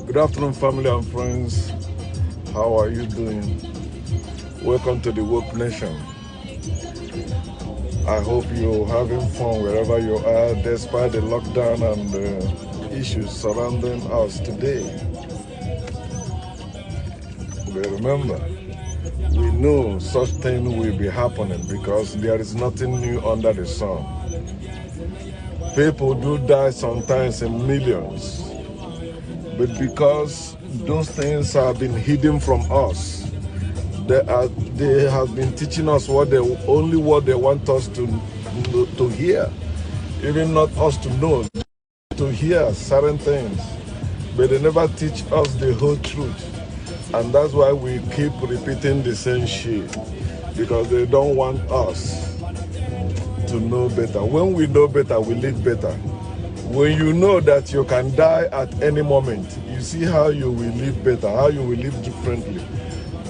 Good afternoon, family and friends. How are you doing? Welcome to the Woke Nation. I hope you're having fun wherever you are, despite the lockdown and the issues surrounding us today. But remember, we know such things will be happening because there is nothing new under the sun. People do die sometimes in millions, but because those things have been hidden from us, they have been teaching us only what they want us to hear, even not us to know, to hear certain things, but they never teach us the whole truth. And that's why we keep repeating the same shit, because they don't want us to know better. When we know better, we live better. When you know that you can die at any moment, you see how you will live better, how you will live differently.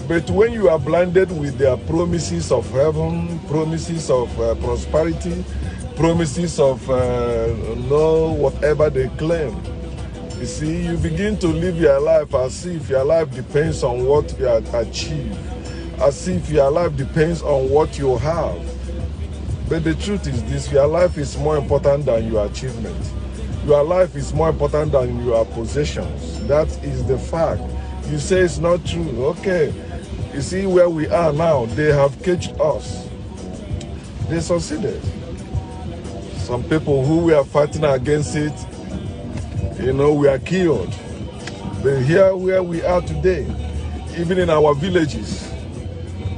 But when you are blinded with their promises of heaven, promises of prosperity, promises of whatever they claim, you see, you begin to live your life as if your life depends on what you achieve, as if your life depends on what you have. But the truth is this: your life is more important than your achievement. Your life is more important than your possessions. That is the fact. You say it's not true. Okay. You see where we are now. They have caged us. They succeeded. Some people who were fighting against it, we are killed. But here where we are today, even in our villages,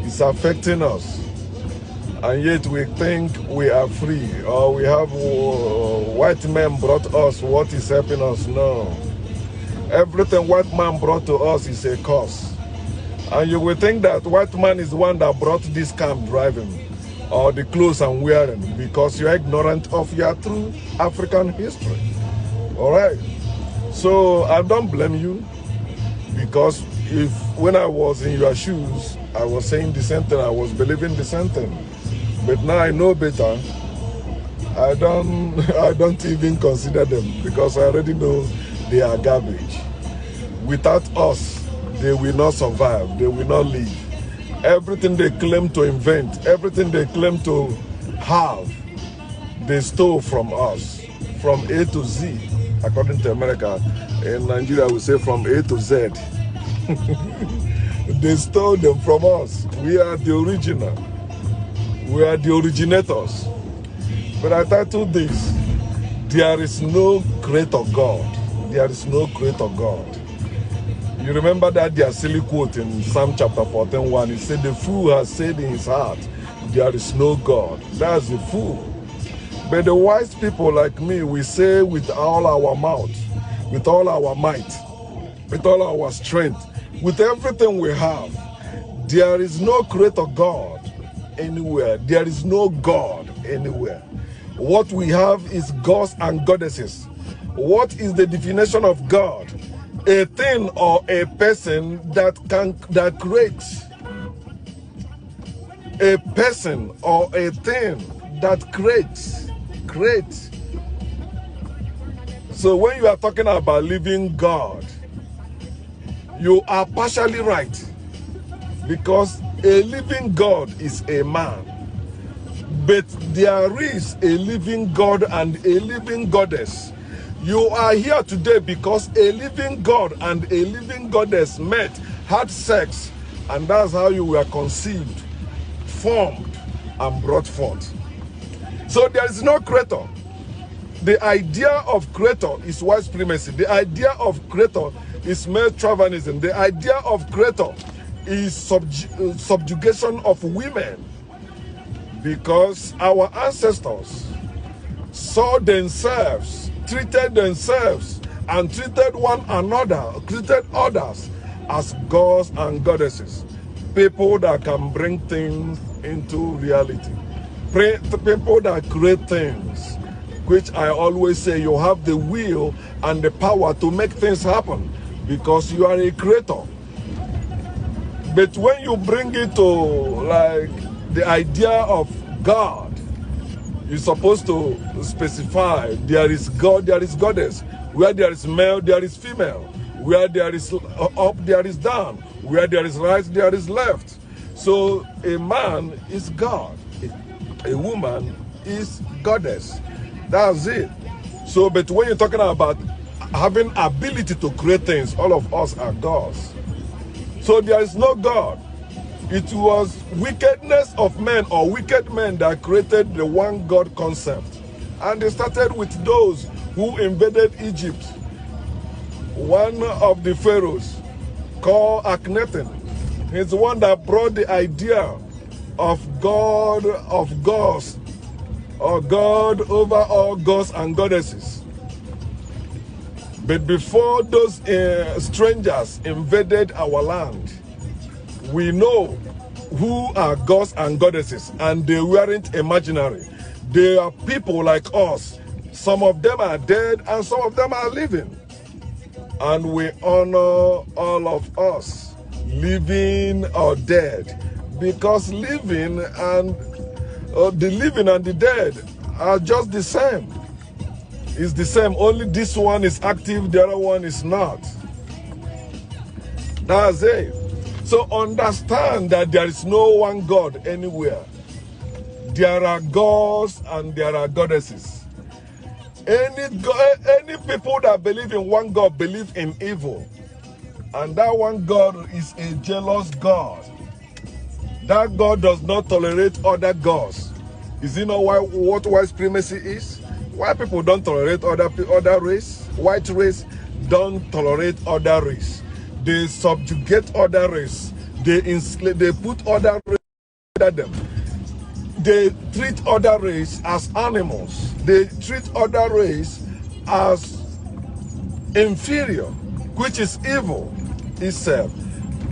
it's affecting us. And yet we think we are free, or we have white men brought us what is helping us. No. Everything white man brought to us is a curse. And you will think that white man is the one that brought this camp driving, or the clothes I'm wearing, because you're ignorant of your true African history. All right? So I don't blame you, because when I was in your shoes, I was saying the same thing, I was believing the same thing. But now I know better. I don't even consider them, because I already know they are garbage. Without us, they will not survive, they will not live. Everything they claim to invent, everything they claim to have, they stole from us, from A to Z, according to America. In Nigeria, we say from A to Z. They stole them from us. We are the original. We are the originators. But I titled this, there is no creator God. There is no creator God. You remember that their silly quote in Psalm chapter 14:1. It said, the fool has said in his heart, there is no God. That's the fool. But the wise people like me, we say with all our mouth, with all our might, with all our strength, with everything we have, there is no creator God anywhere. There is no God anywhere. What we have is gods and goddesses. What is the definition of God? A thing or a person that creates. A person or a thing that creates. So when you are talking about living God, you are partially right, because a living God is a man. But there is a living God and a living goddess. You are here today because a living God and a living goddess met, had sex, and that's how you were conceived, formed, and brought forth. So there is no creator. The idea of creator is white supremacy. The idea of creator is male chauvinism. The idea of creator is subjugation of women, because our ancestors saw themselves, treated themselves, and treated one another, treated others as gods and goddesses, people that can bring things into reality, people that create things, which I always say you have the will and the power to make things happen, because you are a creator. But when you bring it to like the idea of God, you're supposed to specify there is God, there is goddess. Where there is male, there is female. Where there is up, there is down. Where there is right, there is left. So a man is God. A woman is goddess. That's it. So, but when you're talking about having ability to create things, all of us are gods. So there is no God. It was wickedness of men or wicked men that created the one God concept. And they started with those who invaded Egypt. One of the pharaohs called Akhenaten is the one that brought the idea of God of gods, or God over all gods and goddesses. But before those strangers invaded our land, we know who are gods and goddesses, and they weren't imaginary. They are people like us. Some of them are dead and some of them are living. And we honor all of us, living or dead, because living and the living and the dead are just the same. It's the same, only this one is active, the other one is not. That's it. So understand that there is no one God anywhere. There are gods and there are goddesses. Any people that believe in one God believe in evil. And that one God is a jealous God. That God does not tolerate other gods. Is it not what white supremacy is? Why people don't tolerate other race? White race don't tolerate other race. They subjugate other race. They put other race under them. They treat other race as animals. They treat other race as inferior, which is evil itself.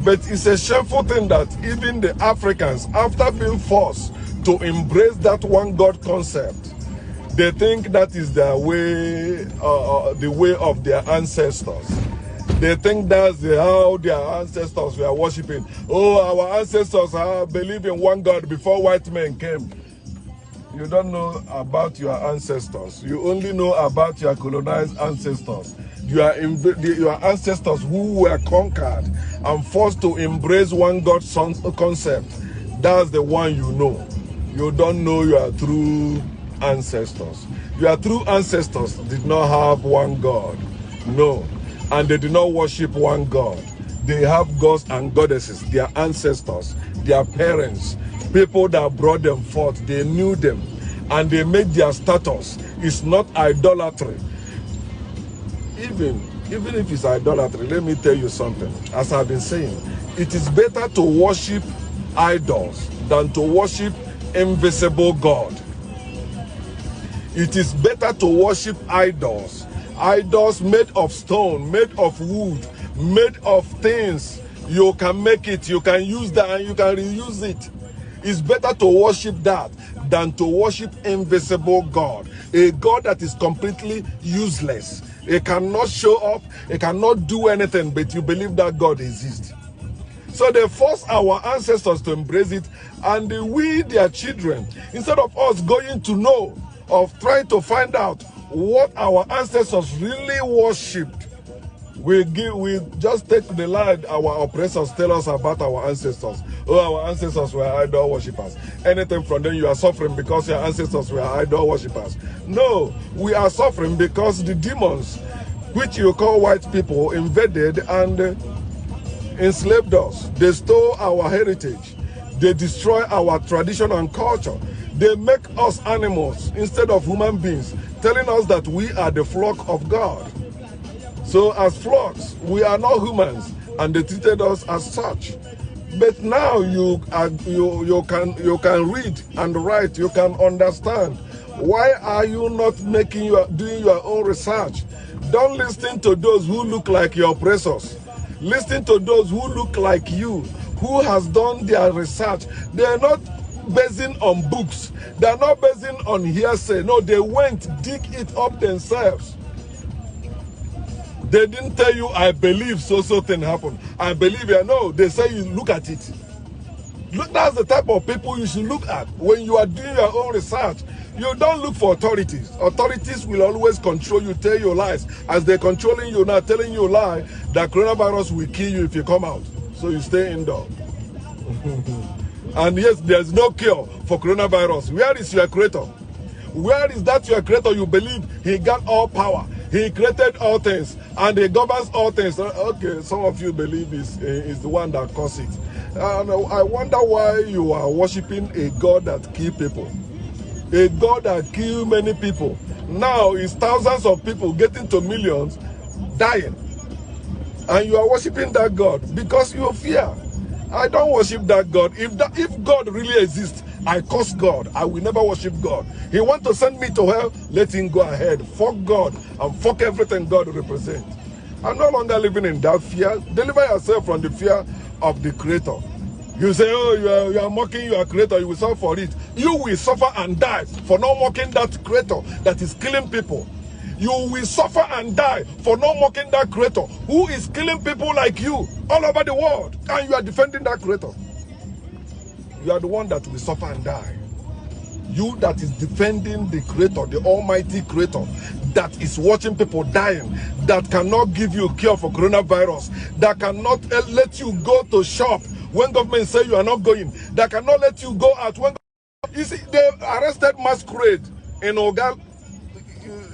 But it's a shameful thing that even the Africans, after being forced to embrace that one God concept, they think that is their way, the way of their ancestors. They think that's how their ancestors were worshiping. Oh, our ancestors believe in one God before white men came. You don't know about your ancestors. You only know about your colonized ancestors. Your ancestors who were conquered and forced to embrace one God concept. That's the one you know. You don't know your true ancestors. Your true ancestors did not have one God. No. And they did not worship one God. They have gods and goddesses, their ancestors, their parents, people that brought them forth. They knew them and they made their status. It's not idolatry. Even if it's idolatry, let me tell you something. As I've been saying, it is better to worship idols than to worship invisible God. It is better to worship idols. Idols made of stone, made of wood, made of things. You can make it, you can use that and you can reuse it. It's better to worship that than to worship invisible God. A God that is completely useless. It cannot show up, it cannot do anything, but you believe that God exists. So they force our ancestors to embrace it, and we, their children, instead of us going to know, of trying to find out what our ancestors really worshipped, we just take the lie our oppressors tell us about our ancestors. Oh, our ancestors were idol worshippers. Anything from them, you are suffering because your ancestors were idol worshippers. No, we are suffering because the demons, which you call white people, invaded and enslaved us. They stole our heritage. They destroy our tradition and culture. They make us animals instead of human beings, telling us that we are the flock of God. So as flocks, we are not humans, and they treated us as such. But now you can read and write, you can understand. Why are you not doing your own research? Don't listen to those who look like your oppressors. Listen to those who look like you, who has done their research. They are not basing on books. They are not basing on hearsay. No, they went dig it up themselves. They didn't tell you, I believe so thing happened. I believe it. No, they say you look at it. Look, that's the type of people you should look at when you are doing your own research. You don't look for authorities. Authorities will always control you, tell you lies. As they're controlling you now, telling you a lie, that coronavirus will kill you if you come out. So you stay indoor. And yes, there's no cure for coronavirus. Where is your creator? Where is that your creator? You believe he got all power. He created all things and he governs all things. Okay, some of you believe is the one that caused it. And I wonder why you are worshiping a God that kills people. A God that kills many people. Now it's thousands of people getting to millions dying. And you are worshiping that God because you fear. I don't worship that God. If God really exists, I curse God. I will never worship God. He wants to send me to hell, let him go ahead. Fuck God and fuck everything God represents. I'm no longer living in that fear. Deliver yourself from the fear of the Creator. You say, oh, you are mocking your Creator, you will suffer for it. You will suffer and die for not mocking that Creator that is killing people. You will suffer and die for not mocking that Creator who is killing people like you all over the world. And you are defending that Creator. You are the one that will suffer and die. You that is defending the Creator, the Almighty Creator, that is watching people dying, that cannot give you a cure for coronavirus, that cannot let you go to shop when government say you are not going, that cannot let you go out when... You see, they arrested Masquerade in Ogal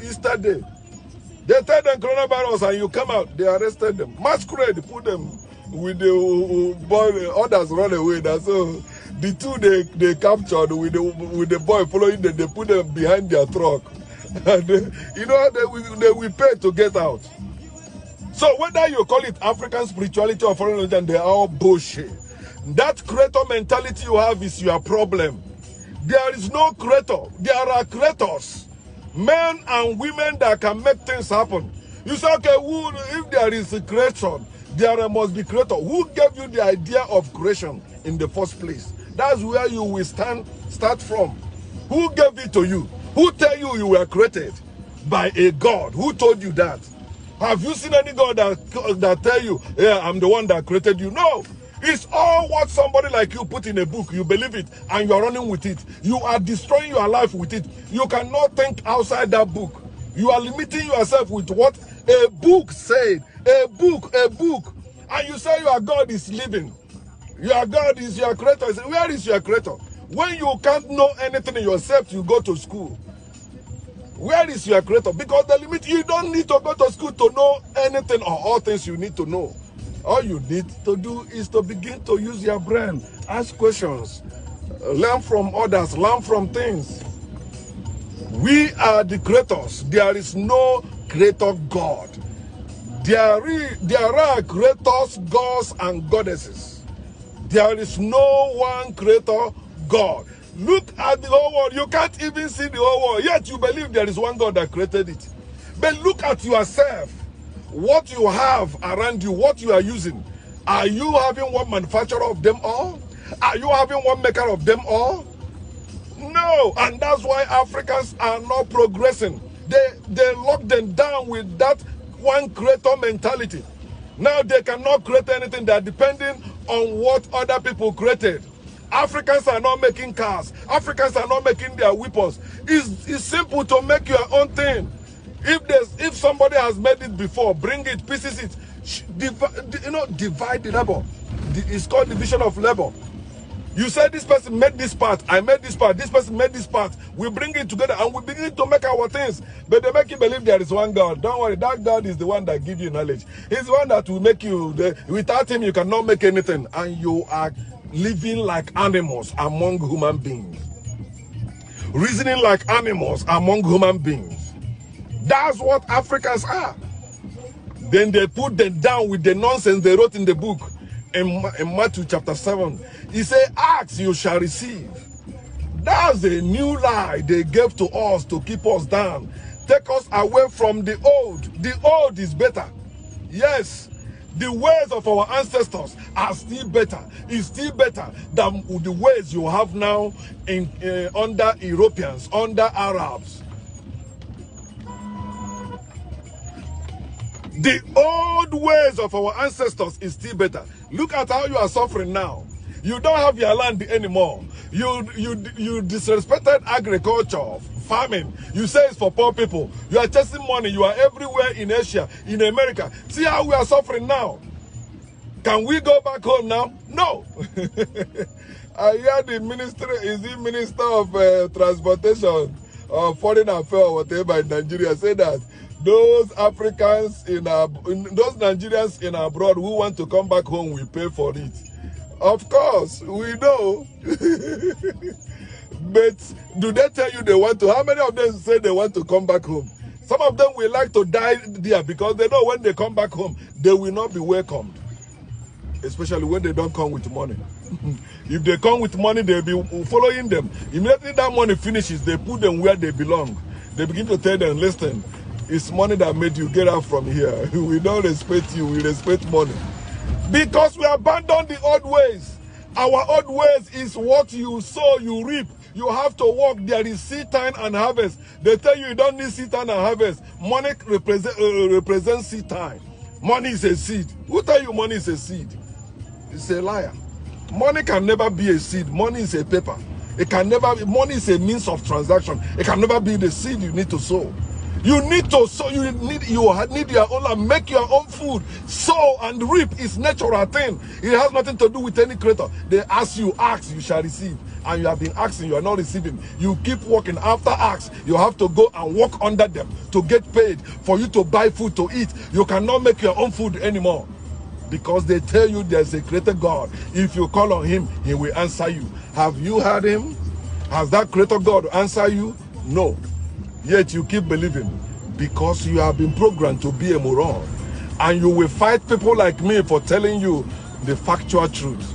Easter Day. They tell them coronavirus and you come out, they arrested them. Masquerade, put them with the boy, others run away. That's all. The two they captured with the boy following them, they put them behind their truck. And you know, they will pay to get out. So whether you call it African spirituality or foreign religion, they are all bullshit. That creator mentality you have is your problem. There is no creator. There are creators. Men and women that can make things happen. You say, okay, if there is a creation, there must be creator. Who gave you the idea of creation in the first place? That's where you will start from. Who gave it to you? Who tell you were created? By a God. Who told you that? Have you seen any God that tell you, yeah, I'm the one that created you? No. It's all what somebody like you put in a book. You believe it and you are running with it. You are destroying your life with it. You cannot think outside that book. You are limiting yourself with what a book said. A book. And you say your God is living. Your God is your creator. Where is your creator? When you can't know anything in yourself, you go to school. Where is your creator? Because the limit, you don't need to go to school to know anything or all things you need to know. All you need to do is to begin to use your brain, ask questions, learn from others, learn from things. We are the creators. There is no creator God. There are creators, gods, and goddesses. There is no one creator God. Look at the whole world. You can't even see the whole world, yet you believe there is one God that created it. But look at yourself. What you have around you, what you are using. Are you having one manufacturer of them all? Are you having one maker of them all? No. And that's why Africans are not progressing. They lock them down with that one creator mentality. Now they cannot create anything. They are depending on what other people created. Africans are not making cars. Africans are not making their weapons. It's simple to make your own thing. If somebody has made it before, bring it, pieces it, divide the labor. It's called division of labor. You say this person made this part, I made this part, this person made this part. We bring it together and we begin to make our things. But they make you believe there is one God. Don't worry, that God is the one that gives you knowledge. He's the one that will make you, without him you cannot make anything. And you are living like animals among human beings. Reasoning like animals among human beings. That's what Africans are. Then they put them down with the nonsense they wrote in the book. In Matthew chapter 7, he said, ask, you shall receive. That's a new lie they gave to us to keep us down. Take us away from the old. The old is better. Yes, the ways of our ancestors are still better. It's still better than the ways you have now under Europeans, under Arabs. The old ways of our ancestors is still better. Look at how you are suffering now. You don't have your land anymore. You disrespected agriculture, farming. You say it's for poor people. You are chasing money. You are everywhere in Asia, in America. See how we are suffering now. Can we go back home now? No. I hear the ministry, is the Minister of Transportation or Foreign Affairs or whatever in Nigeria, say that those Africans those Nigerians in abroad who want to come back home will pay for it. Of course, we know. But do they tell you they want to? How many of them say they want to come back home? Some of them will like to die there because they know when they come back home, they will not be welcomed. Especially when they don't come with money. If they come with money, they'll be following them. Immediately that money finishes, they put them where they belong. They begin to tell them, listen, it's money that made you get out from here. We don't respect you, we respect money. Because we abandoned the old ways. Our old ways is what you sow, you reap. You have to work. There is seed time and harvest. They tell you don't need seed time and harvest. Money represents seed time. Money is a seed. Who tell you money is a seed? It's a liar. Money can never be a seed. Money is a paper. It can never be, money is a means of transaction. It can never be the seed you need to sow. You need to sow, you need your own land, make your own food. Sow and reap is natural thing. It has nothing to do with any creator. They ask, you shall receive. And you have been asking, you are not receiving. You keep working. After ask, you have to go and work under them to get paid for you to buy food to eat. You cannot make your own food anymore. Because they tell you there's a creator God. If you call on him, he will answer you. Have you heard him? Has that creator God answer you? No. Yet you keep believing because you have been programmed to be a moron. And you will fight people like me for telling you the factual truth.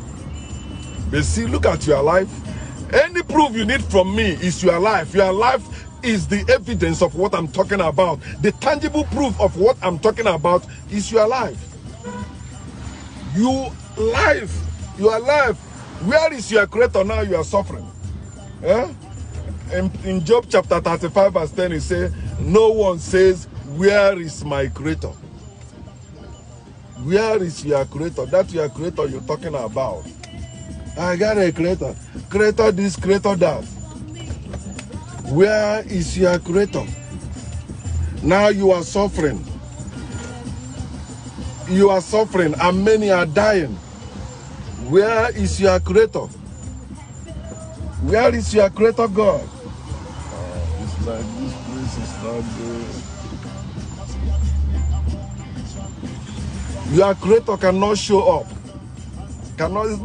But see, look at your life. Any proof you need from me is your life. Your life is the evidence of what I'm talking about. The tangible proof of what I'm talking about is your life. Your life. Where is your creator now? You are suffering. Eh? In Job chapter 35 verse 10 it says, no one says, where is my creator? Where is your creator? That's your creator you're talking about. I got a creator. Creator this, creator that. Where is your creator? Now you are suffering. You are suffering and many are dying. Where is your creator? Where is your creator God? It's like this place is not good. Your creator cannot show up.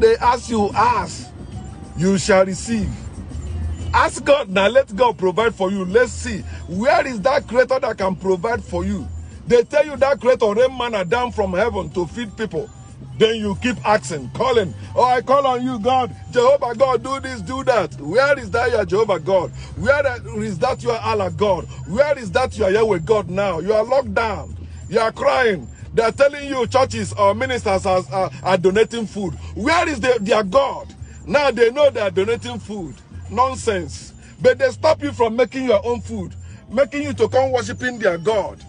They ask you, ask, you shall receive. Ask God now, let God provide for you. Let's see, where is that creator that can provide for you? They tell you that creator rain manna down from heaven to feed people. Then you keep asking, calling. Oh, I call on you, God. Jehovah God, do this, do that. Where is that your Jehovah God? Where is that your Allah God? Where is that your Yahweh God now? You are locked down. You are crying. They are telling you churches or ministers are donating food. Where is their God? Now they know they are donating food. Nonsense. But they stop you from making your own food. Making you to come worshiping their God.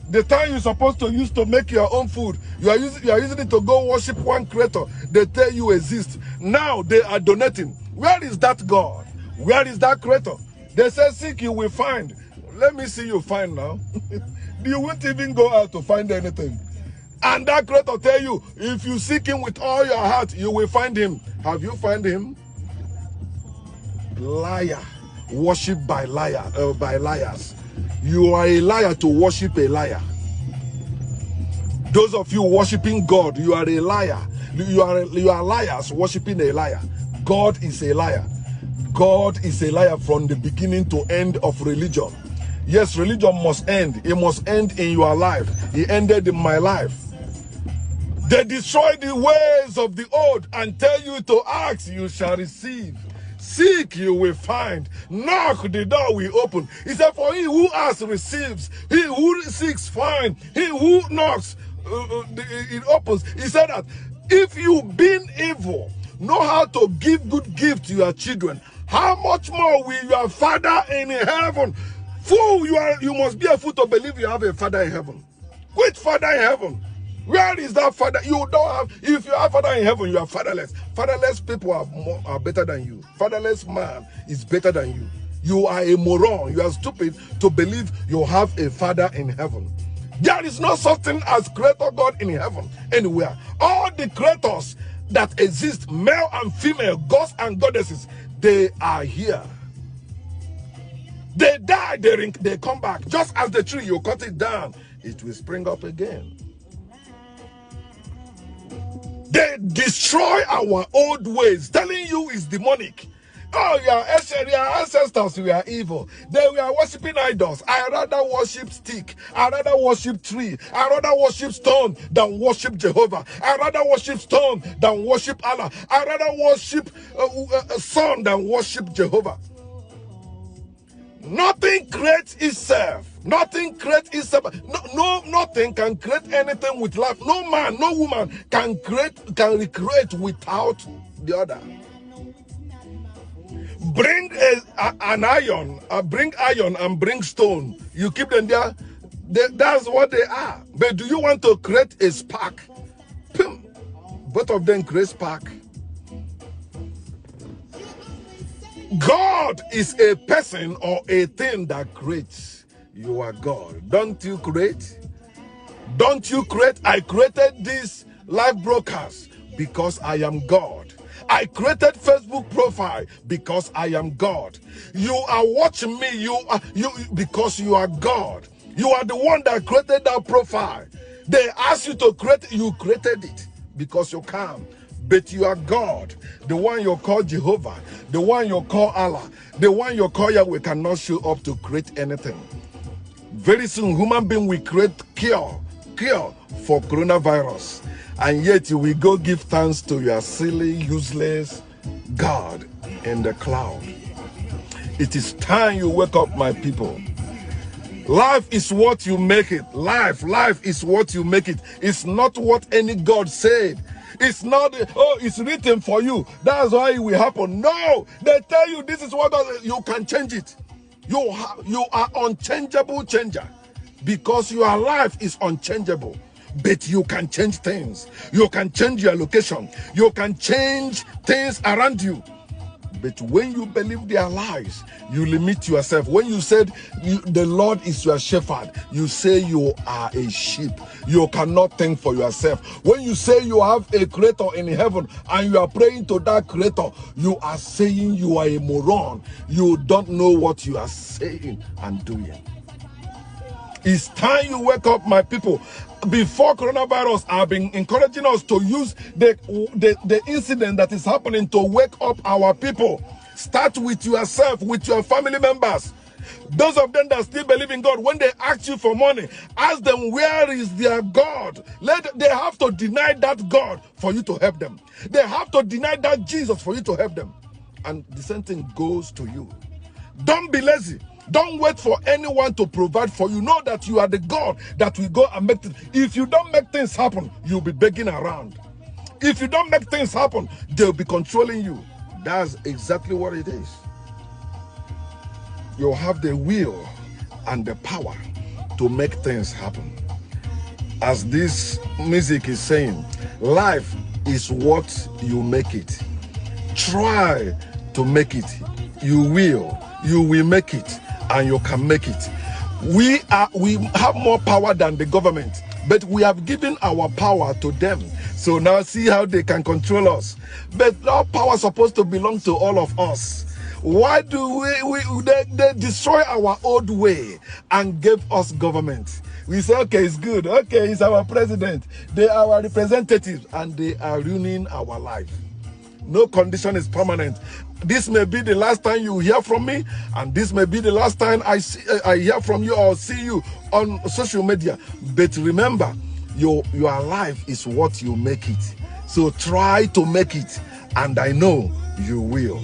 The time you're supposed to use to make your own food, you are using it to go worship one creator. They tell you exist. Now they are donating. Where is that God? Where is that creator? They say seek you will find. Let me see you find now. You won't even go out to find anything. And that creator tell you, if you seek him with all your heart, you will find him. Have you found him? Liar. Worship by liars. You are a liar to worship a liar. Those of you worshiping God, you are a liar. You are liars worshiping a liar. God is a liar. God is a liar from the beginning to end of religion. Yes, religion must end. It must end in your life. It ended in my life. They destroy the ways of the old and tell you to ask, you shall receive. Seek, you will find. Knock, the door will open. He said, for he who asks receives. He who seeks finds. He who knocks, it opens. He said that if you, being evil, know how to give good gift to your children, how much more will your Father in heaven? Fool, you must be a fool to believe you have a Father in heaven. Which Father in heaven? Where is that father? You don't have. If you have father in heaven, you are fatherless. Fatherless people are better than you. Fatherless man is better than you. You are a moron. You are stupid to believe you have a father in heaven. There is no such thing as creator God in heaven anywhere. All the creators that exist, male and female, gods and goddesses, they are here. They die, they come back. Just as the tree, you cut it down, it will spring up again. They destroy our old ways, telling you it's demonic. Oh, your ancestors were evil. They were worshiping idols. I rather worship stick. I rather worship tree. I rather worship stone than worship Jehovah. I rather worship stone than worship Allah. I rather worship sun than worship Jehovah. Nothing creates itself. Nothing creates itself. Nothing can create anything with life. No man, no woman can recreate without the other. Bring an iron, bring iron and bring stone. You keep them there. That's what they are. But do you want to create a spark? Both of them create spark. God is a person or a thing that creates. You are God. Don't you create? Don't you create? I created this live broadcast because I am God. I created Facebook profile because I am God. You are watching me because you are God. You are the one that created that profile. They asked you to create, you created it because you can. But you are God. The one you call Jehovah, the one you call Allah, the one you call Yahweh cannot show up to create anything. Very soon, human being will create cure for coronavirus. And yet you will go give thanks to your silly, useless God in the cloud. It is time you wake up, my people. Life is what you make it. Life is what you make it. It's not what any God said. It's not, oh, it's written for you. That's why it will happen. No, they tell you this is what you can change it. You are unchangeable changer because your life is unchangeable. But you can change things. You can change your location. You can change things around you. But when you believe their lies, you limit yourself. When you said the Lord is your shepherd, you say you are a sheep. You cannot think for yourself. When you say you have a creator in heaven and you are praying to that creator, you are saying you are a moron. You don't know what you are saying and doing. It's time you wake up, my people. Before coronavirus, I've been encouraging us to use the incident that is happening to wake up our people. Start with yourself, with your family members. Those of them that still believe in God, when they ask you for money, ask them where is their God. They have to deny that God for you to help them. They have to deny that Jesus for you to help them. And the same thing goes to you. Don't be lazy. Don't wait for anyone to provide for you. Know that you are the God that will go and make things. If you don't make things happen, you'll be begging around. If you don't make things happen, they'll be controlling you. That's exactly what it is. You have the will and the power to make things happen. As this music is saying, life is what you make it. Try to make it. You will make it. And you can make it. We have more power than the government, but we have given our power to them. So now see how they can control us. But our power is supposed to belong to all of us. Why do they destroy our old way and give us government? We say, okay, it's good. Okay, it's our president. They are our representatives, and they are ruining our life. No condition is permanent. This may be the last time you hear from me, and this may be the last time I hear from you or see you on social media. But remember, your life is what you make it. So try to make it, and I know you will.